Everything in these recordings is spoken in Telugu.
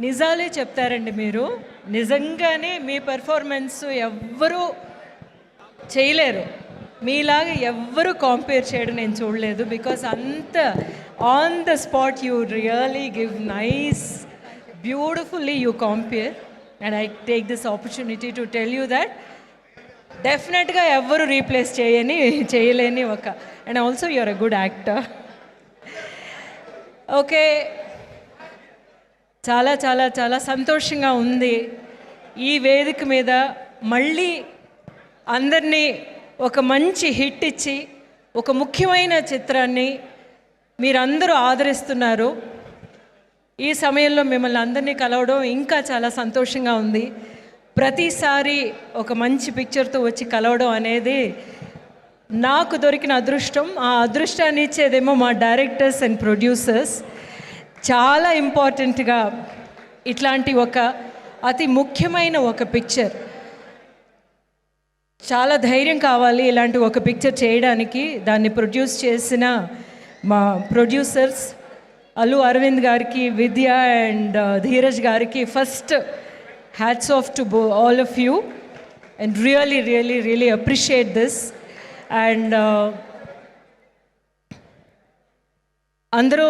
నిజాలే చెప్తారండి మీరు. నిజంగానే మీ పెర్ఫార్మెన్స్ ఎవ్వరూ చేయలేరు. మీలాగా ఎవ్వరూ కంపేర్ చేయడం నేను చూడలేదు. బికాస్ అంత on the spot you really give nice beautifully you compare. And I take this opportunity to tell you that డెఫినెట్గా ఎవ్వరు రీప్లేస్ చేయలేని ఒక and also you're a good actor. Okay, చాలా చాలా చాలా సంతోషంగా ఉంది ఈ వేదిక మీద మళ్ళీ అందరినీ ఒక మంచి హిట్ ఇచ్చి ఒక ముఖ్యమైన చిత్రాన్ని మీరందరూ ఆదరిస్తున్నారు. ఈ సమయంలో మిమ్మల్ని అందరినీ కలవడం ఇంకా చాలా సంతోషంగా ఉంది. ప్రతిసారి ఒక మంచి పిక్చర్తో వచ్చి కలవడం అనేది నాకు దొరికిన అదృష్టం. ఆ అదృష్టాన్ని ఇచ్చేదేమో మా డైరెక్టర్స్ అండ్ ప్రొడ్యూసర్స్. చాలా ఇంపార్టెంట్గా ఇట్లాంటి ఒక అతి ముఖ్యమైన ఒక పిక్చర్, చాలా ధైర్యం కావాలి ఇలాంటి ఒక పిక్చర్ చేయడానికి. దాన్ని ప్రొడ్యూస్ చేసిన మా ప్రొడ్యూసర్స్ అల్లు అరవింద్ గారికి, విద్య అండ్ ధీరజ్ గారికి first hats off to all of you and really really really appreciate this. And అందరూ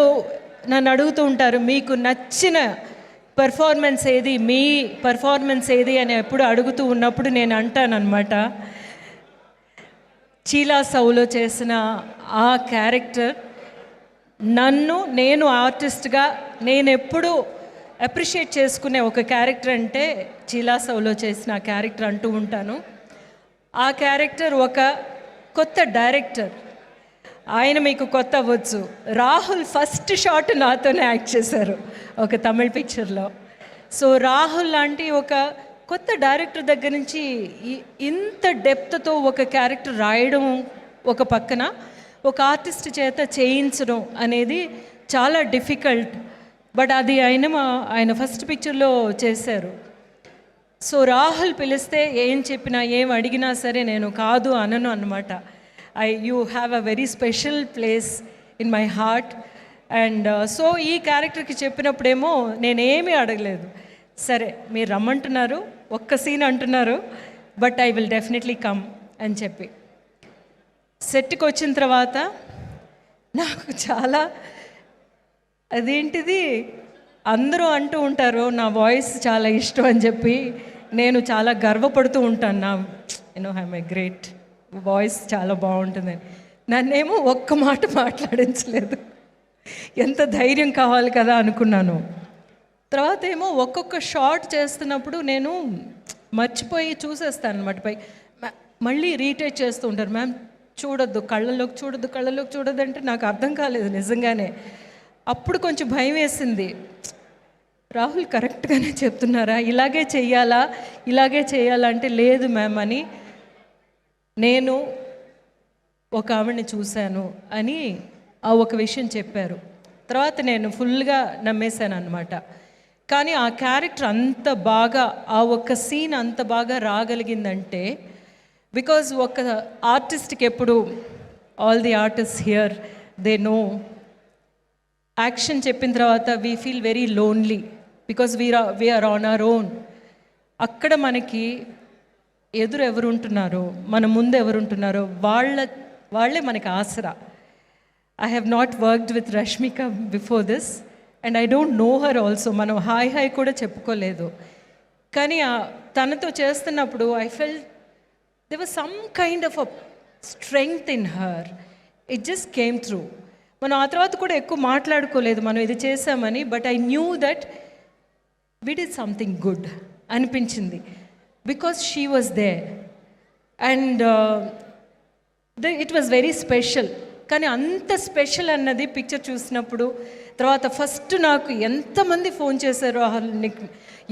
నన్ను అడుగుతూ ఉంటారు మీకు నచ్చిన పెర్ఫార్మెన్స్ ఏది, మీ పెర్ఫార్మెన్స్ ఏది అని ఎప్పుడు అడుగుతూ ఉన్నప్పుడు నేను అంటానన్నమాట, చీలా సౌలో చేసిన ఆ క్యారెక్టర్ నేను ఆర్టిస్ట్గా నేను ఎప్పుడు అప్రిషియేట్ చేసుకునే ఒక క్యారెక్టర్ అంటే చీలా సౌలో చేసిన ఆ క్యారెక్టర్ అంటూ ఉంటాను. ఆ క్యారెక్టర్ ఒక కొత్త డైరెక్టర్, ఆయన మీకు కొత్త అవ్వచ్చు. రాహుల్ ఫస్ట్ షాట్ నాతోనే యాక్ట్ చేశారు ఒక తమిళ పిక్చర్లో. సో రాహుల్ లాంటి ఒక కొత్త డైరెక్టర్ దగ్గర నుంచి ఇంత డెప్త్తో ఒక క్యారెక్టర్ రాయడం ఒక పక్కన, ఒక ఆర్టిస్ట్ చేత చేయించడం అనేది చాలా డిఫికల్ట్. బట్ అది ఆయన ఫస్ట్ పిక్చర్లో చేశారు. సో రాహుల్ పిలిస్తే ఏం చెప్పినా ఏం అడిగినా సరే నేను కాదు అనను అన్నమాట. You have a very special place in my heart. And so ఈ క్యారెక్టర్కి చెప్పినప్పుడేమో నేనేమీ అడగలేదు, సరే మీరు రమ్మంటున్నారు, ఒక్క సీన్ అంటున్నారు, but I will definitely come అని చెప్పి సెట్కి వచ్చిన తర్వాత నాకు చాలా అదేంటిది అందరూ అంటూ ఉంటారు నా వాయిస్ చాలా ఇష్టం అని చెప్పి నేను చాలా గర్వపడుతూ ఉంటాను. ఐఎమ్ ఏ గ్రేట్ వాయిస్, చాలా బాగుంటుందని. నన్నేమో ఒక్క మాట మాట్లాడించలేదు. ఎంత ధైర్యం కావాలి కదా అనుకున్నాను. తర్వాత ఏమో ఒక్కొక్క షాట్ చేస్తున్నప్పుడు నేను మర్చిపోయి చూసేస్తాను అనమాట. పై మళ్ళీ రీటేక్ చేస్తూ ఉంటారు, మ్యామ్ చూడొద్దు, కళ్ళలోకి చూడొద్దు అంటే నాకు అర్థం కాలేదు నిజంగానే. అప్పుడు కొంచెం భయం వేసింది, రాహుల్ కరెక్ట్గానే చెప్తున్నారా, ఇలాగే చెయ్యాలా అంటే లేదు మ్యామ్ అని నేను ఒక ఆవిడని చూశాను అని ఆ ఒక విషయం చెప్పారు. తర్వాత నేను ఫుల్గా నమ్మేశాను అనమాట. కానీ ఆ క్యారెక్టర్ అంత బాగా, ఆ ఒక్క సీన్ అంత బాగా రాగలిగిందంటే బికాజ్ ఒక ఆర్టిస్ట్కి ఎప్పుడు all the artist hear they know action చెప్పిన తర్వాత we feel very lonely because we are on our own. అక్కడ మనకి ఎదురు ఎవరుంటున్నారో, మన ముందు ఎవరుంటున్నారో వాళ్ళే మనకి ఆసరా. I have not worked with Rashmika before this and I don't know her also. మనం హాయ్ కూడా చెప్పుకోలేదు. కానీ తనతో చేస్తున్నప్పుడు I felt there was some kind of a strength in her. It just came through. మనం ఆ తర్వాత కూడా ఎక్కువ మాట్లాడుకోలేదు మనం ఇది చేసామని, but I knew that we did something good అనిపించింది because she was there and it was very special. కానీ అంత స్పెషల్ అన్నది పిక్చర్ చూసినప్పుడు తర్వాత ఫస్ట్ నాకు ఎంతమంది ఫోన్ చేశారో,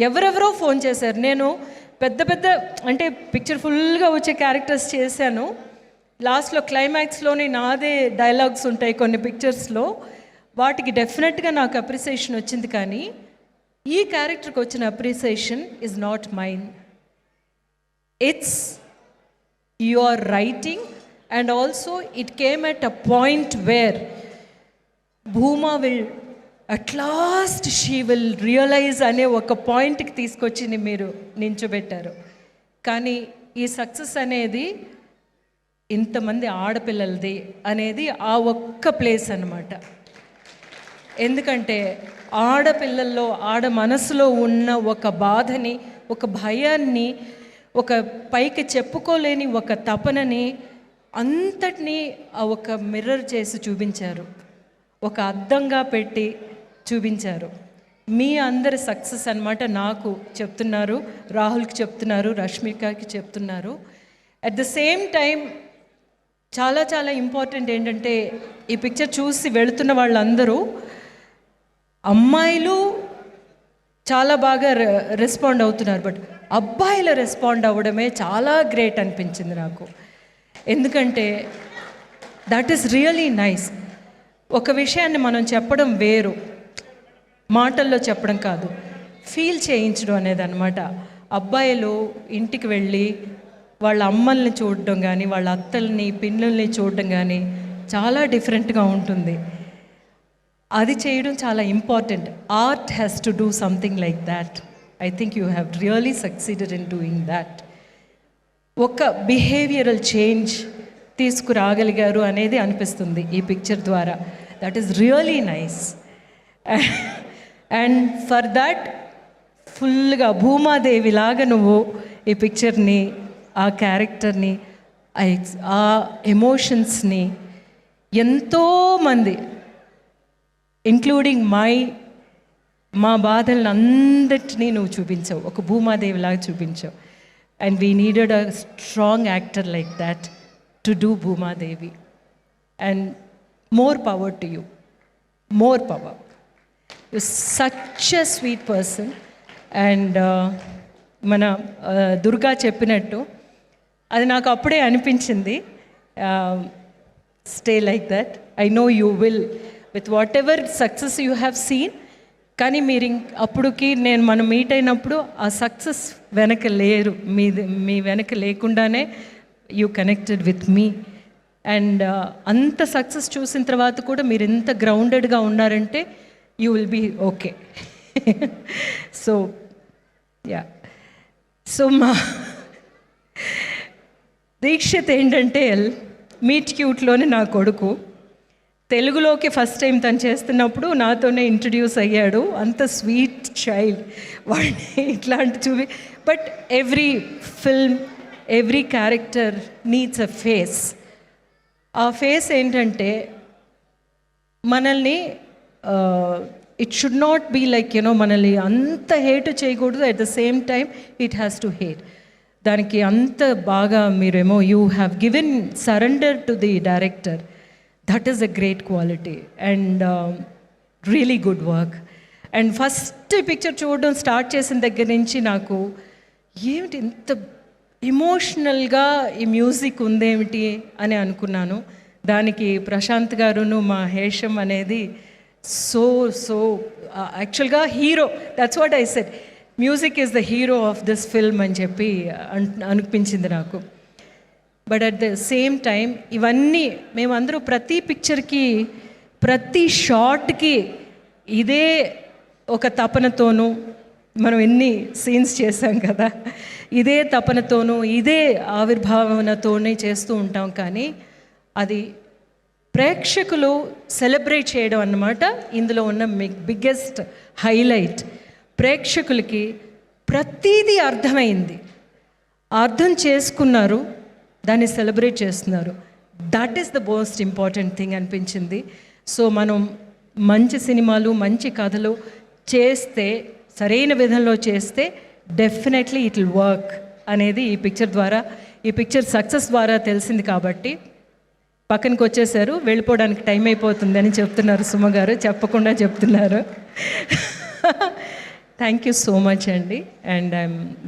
ఎవరెవరో ఫోన్ చేశారు. నేను పెద్ద అంటే పిక్చర్ ఫుల్గా వచ్చే క్యారెక్టర్స్ చేశాను. లాస్ట్లో క్లైమాక్స్లోనే నాదే డైలాగ్స్ ఉంటాయి కొన్ని పిక్చర్స్లో, వాటికి డెఫినెట్గా నాకు అప్రిసియేషన్ వచ్చింది. కానీ ఈ క్యారెక్టర్కి వచ్చిన appreciation is not mine, it's your writing. And also it came at a point where Bhuma will at last she will realise అనే ఒక పాయింట్కి తీసుకొచ్చి మీరు నించోబెట్టారు. కానీ ఈ సక్సెస్ అనేది ఇంతమంది ఆడపిల్లలది అనేది ఆ ఒక్క ప్లేస్ అన్నమాట. ఎందుకంటే ఆడపిల్లల్లో ఆడ మనసులో ఉన్న ఒక బాధని, ఒక భయాన్ని, ఒక పైకి చెప్పుకోలేని ఒక తపనని అంతటినీ ఆ ఒక మిర్రర్ చేసి చూపించారు, ఒక అద్దంగా పెట్టి చూపించారు. మీ అందరి సక్సెస్ అన్నమాట. నాకు చెప్తున్నారు, రాహుల్కి చెప్తున్నారు, రష్మికకి చెప్తున్నారు. అట్ ద సేమ్ టైం చాలా చాలా ఇంపార్టెంట్ ఏంటంటే ఈ పిక్చర్ చూసి వెళుతున్న వాళ్ళందరూ అమ్మాయిలు చాలా బాగా రెస్పాండ్ అవుతున్నారు, బట్ అబ్బాయిలు రెస్పాండ్ అవ్వడమే చాలా గ్రేట్ అనిపించింది నాకు. ఎందుకంటే దట్ ఈస్ రియలీ నైస్. ఒక విషయాన్ని మనం చెప్పడం వేరు, మాటల్లో చెప్పడం కాదు, ఫీల్ చేయించడం అనేది అనమాట. అబ్బాయిలు ఇంటికి వెళ్ళి వాళ్ళ అమ్మల్ని చూడడం కానీ, వాళ్ళ అత్తల్ని పిన్నుల్ని చూడడం కానీ చాలా డిఫరెంట్గా ఉంటుంది. అది చేయడం చాలా important. Art has to do something like that. I think you have really succeeded in doing that. ఒక బిహేవియరల్ చేంజ్ తీసుకురాగలిగారు అనేది అనిపిస్తుంది ఈ పిక్చర్ ద్వారా. That is really nice. And for that ఫుల్గా భూమాదేవిలాగా నువ్వు ఈ పిక్చర్ని, ఆ క్యారెక్టర్ని, ఆ ఎమోషన్స్ని ఎంతోమంది ఇంక్లూడింగ్ మా బాధలను అందరినీ నువ్వు చూపించావు, ఒక భూమాదేవిలాగా చూపించావు. And we needed a strong actor like that to do Bhumadevi. And more power to you, more power. You such a sweet person. And మన దుర్గా చెప్పినట్టు అది నాకు అప్పుడే అనిపించింది, stay like that. I know you will with whatever success you have seen. కానీ మీరు అప్పుడుకి మనం మీట్ అయినప్పుడు ఆ సక్సెస్ వెనక లేరు, మీ వెనక లేకుండానే యూ కనెక్టెడ్ విత్ మీ. అండ్ అంత సక్సెస్ చూసిన తర్వాత కూడా మీరు ఎంత గ్రౌండెడ్గా ఉన్నారంటే you will be okay. So yeah. So మా దీక్షిత్ ఏంటంటే మీట్ క్యూట్లోని నా కొడుకు. తెలుగులోకి ఫస్ట్ టైం తను చేస్తున్నప్పుడు నాతోనే ఇంట్రడ్యూస్ అయ్యాడు. అంత స్వీట్ చైల్డ్ వాడిని ఇట్లాంటి చూపి. But every film, every character needs a face. ఆ ఫేస్ ఏంటంటే మనల్ని it should not be like మనల్ని అంత హేట్ చేయకూడదు, at the same time it has to hate. దానికి అంత బాగా మీరేమో you have given surrender to the director. That is a great quality and really good work. And first picture చూడడం స్టార్ట్ చేసిన దగ్గర నుంచి నాకు ఏమిటి ఇంత ఇమోషనల్గా ఈ మ్యూజిక్ ఉందేమిటి అని అనుకున్నాను. దానికి ప్రశాంత్ గారును మా హేషం అనేది సో యాక్చువల్గా hero. That's what I said, music is the hero of this film అని చెప్పి అనిపించింది నాకు. But at the same time ఇవన్నీ మేమందరూ ప్రతి పిక్చర్కి, ప్రతి షాట్కి ఇదే ఒక తపనతోనూ, మనం ఎన్ని సీన్స్ చేసాం కదా, ఇదే తపనతోనూ ఇదే ఆవిర్భావనతోనే చేస్తూ ఉంటాం. కానీ అది ప్రేక్షకులు సెలబ్రేట్ చేయడం అన్నమాట ఇందులో ఉన్న బిగ్గెస్ట్ హైలైట్. ప్రేక్షకులకి ప్రతీదీ అర్థమైంది, అర్థం చేసుకున్నారు, దాన్ని సెలబ్రేట్ చేస్తున్నారు. That is the most important thing అనిపించింది. సో మనం మంచి సినిమాలు, మంచి కథలు చేస్తే, సరైన విధంలో చేస్తే డెఫినెట్లీ ఇట్ విల్ వర్క్ అనేది ఈ పిక్చర్ ద్వారా, ఈ పిక్చర్ సక్సెస్ ద్వారా తెలిసింది. కాబట్టి పక్కనకి వచ్చేసారు, వెళ్ళిపోవడానికి టైం అయిపోతుంది అని చెప్తున్నారు సుమ గారు, చెప్పకుండా చెప్తున్నారు. థ్యాంక్ యూ సో మచ్ అండి. And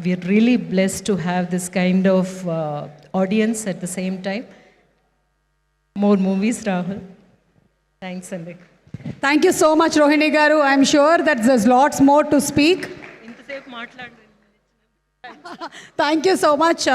we're really blessed to have this kind of audience at the same time. More movies, Rahul. Thanks, Andy. Thank you so much, Rohini Garu. I'm sure that there's lots more to speak. Thank you so much.